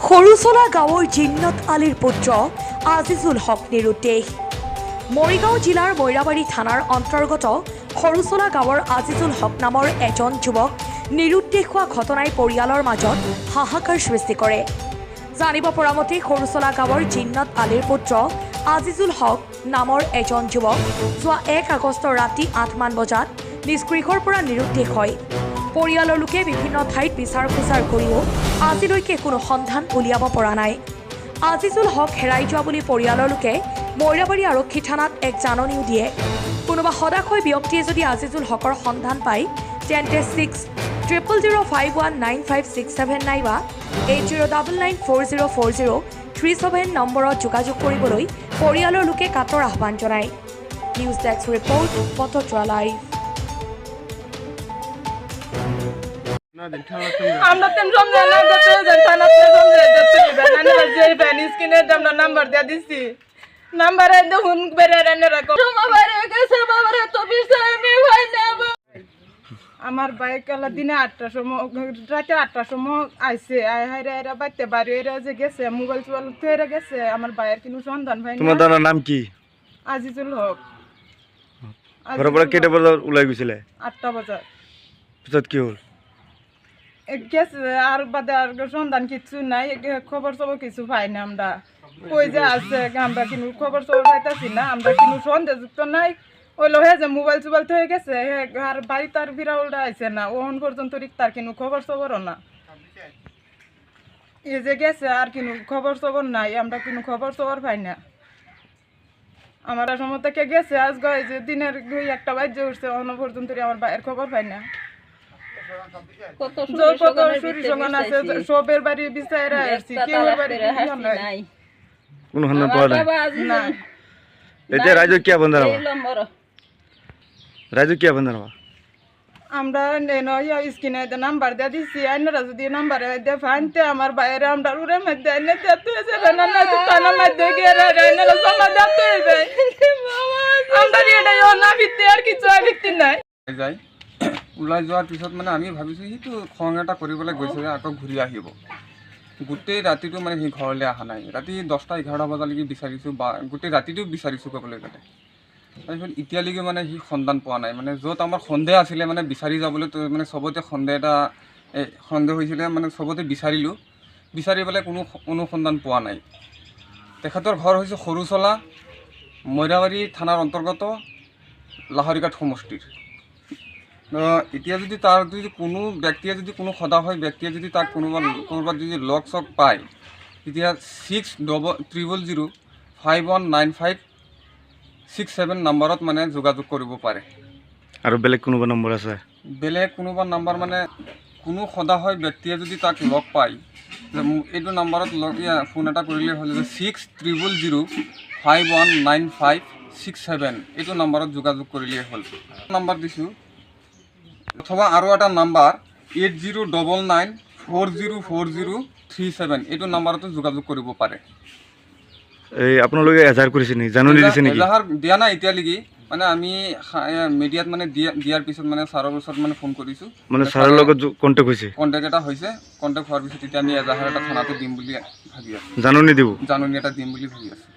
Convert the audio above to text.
সৰুচলা গাঁৱৰ জিন্নত আলীৰ পুত্ৰ আজিজুল হক নিৰুদ্দেশ। মৰিগাঁও জিলাৰ মৈৰাবাৰী থানাৰ অন্তৰ্গত সৰুচলা গাঁৱৰ আজিজুল হক নামৰ এজন যুৱক নিৰুদ্দেশ হোৱা ঘটনাই পৰিয়ালৰ মাজত হাহাকাৰ সৃষ্টি কৰে। জানিব পৰা মতে সৰুচলা গাঁৱৰ জিন্নত আলীৰ পুত্ৰ আজিজুল হক নামৰ এজন যুৱক যোৱা 1 আগষ্টৰ ৰাতি 8 মান বজাত নিজ গৃহৰ পৰা নিৰুদ্দেশ হয়। পৰিয়ালৰ লোকে বিভিন্ন ঠাইত বিচাৰ খোচাৰ কৰিও আজিলৈকে কোনো সন্ধান উলিয়াব পৰা নাই। আজিজুল হক হেৰাই যোৱা বুলি পৰিয়ালৰ লোকে মৈৰাবাৰী আৰক্ষী থানাত এক জাননীও দিয়ে। কোনোবা সদাশয় ব্যক্তিয়ে যদি আজিজুল হকৰ সন্ধান পায় তেন্তে 6000519567 নাইবা 8099404037 নম্বৰত যোগাযোগ কৰিবলৈ পৰিয়ালৰ লোকে কাটৰ আহ্বান জনায়। নিউজ ডেস্ক ৰিপৰ্ট পটদ্ৰা লাইভ। আমরা তেম সমঝে না যেতে জানতাম আপনি সমঝে যেতে বানানে বাজে বানিস কিনে আমরা নাম্বার দিয়ে দিছি নাম্বারে দেখুন বেরে রানে রাখো আমারে কাছে বাবারে তো বিষয় আমি ভাই নেব। আমার বাইক কালা দিনে 8টার সময় রাতে 8টার সময় আইছে আই হাইরা এরা বাইতে বাড়ি এরা যে গেছে মোবাইল চল ফেরে গেছে আমার বাইয়ের কোনো সন্ধান ভাই না। তোমার দাদার নাম কি? আজিজুল হক। ঘৰৰ পৰা কেইটা বজাত ওলাই গৈছিলে? 8টা বজাত। পিছত কি হ'ল? গেছে আর বাদে আর সন্ধান কিছু নাই, খবর সবর কিছু পাই না। আমরা কই যে আছে আমরা কিন্তু খবর সবর পাইতাছি না। আমরা কিন্তু সন্দেহযুক্ত নাই ওই লোহে যে মোবাইল চুবাইল হয়ে গেছে আর বাড়ি তার বিরাউলটা আইছে না ওহন পর্যন্ত তার কিন্তু খবর সবরও না। এই যে গেছে আর কিন্তু খবর সবর নাই, আমরা কিন্তু খবর সবর পাই না। আমার সময় থেকে গেছে আজ গয় যে দিনের 2-1টা বাজে উঠছে অন্য পর্যন্ত আমার বাইরের খবর পাই না। সবের বাড়ি বিচাইরা আসছি কেউ বাড়ি নাই কোনো সন্ধান পোৱা নাই। এতিয়া ৰাইজক কি আহ্বান জনাবা? ৰাইজক কি আহ্বান জনাবা? আমরা স্ক্রিনে নাম্বার দিয়ে দিচ্ছি আইনারা যদি নাম্বার দিয়ে ফানতে আমার বাইরে আমরা উড়ে মধ্যে আইনে যেতে থানার মধ্যে গিয়ে আইনারা জমা দিতে হবে। আমরা এটাই না ভিত্তি আর কিছু ভিত্তি নাই যাই ওলাই যোৱাৰ পিছত মানে আমি ভাবিছোঁ সিটো খং এটা কৰিবলৈ গৈছে আকৌ ঘূৰি আহিব। গোটেই ৰাতিটো মানে সি ঘৰলৈ অহা নাই। ৰাতি 10টা-11টা বজালৈকে বিচাৰিছোঁ বা গোটেই ৰাতিটো বিচাৰিছোঁ ক'বলৈ গ'লে। তাৰপিছত এতিয়ালৈকে মানে সি সন্ধান পোৱা নাই। মানে য'ত আমাৰ সন্দেহ আছিলে মানে বিচাৰি যাবলৈ মানে চবতে সন্দেহ হৈছিলে মানে চবতে বিচাৰিলোঁ, বিচাৰি পেলাই কোনো সন্ধান পোৱা নাই। তেখেতৰ ঘৰ হৈছে সৰুচলা মৈৰাবাৰী থানাৰ অন্তৰ্গত লাহৰিঘাট সমষ্টিৰ। এতিয়া যদি তাৰ যদি কোনো ব্যক্তিয়ে যদি কোনো সদাশয় ব্যক্তিয়ে যদি তাক ক'ৰবাত যদি লগ চগ পায় তেতিয়া 6000519567 নম্বৰত মানে যোগাযোগ কৰিব পাৰে। আৰু বেলেগ কোনোবা নম্বৰ আছে? বেলেগ কোনোবা নম্বৰ মানে কোনো সদাশয় ব্যক্তিয়ে যদি তাক লগ পায় এইটো নম্বৰত ফোন এটা কৰিলে হ'ল যে 6000519567 এইটো নম্বৰত যোগাযোগ কৰিলেই হ'ল। নম্বৰ দিছোঁ অথবা আৰু এটা নাম্বাৰ 8099404037 এইটো নাম্বাৰতো যোগাযোগ কৰিব পাৰে। এই আপোনালোকে এজাহাৰ কৰিছে নেকি? জাননী দিছে নেকি? এজাহাৰ দিয়া নাই এতিয়ালৈকে। মানে আমি মিডিয়াত মানে দিয়াৰ পিছত মানে ছাৰৰ ওচৰত মানে ফোন কৰিছোঁ। মানে ছাৰৰ লগত কণ্টেক্ট হৈছে? কণ্টেক্ট এটা হৈছে। কণ্টেক্ট হোৱাৰ পিছত এতিয়া আমি এজাহাৰ এটা থানাতে দিম বুলি ভাবি আছোঁ। জাননী দিব? জাননী এটা দিম বুলি ভাবি আছোঁ।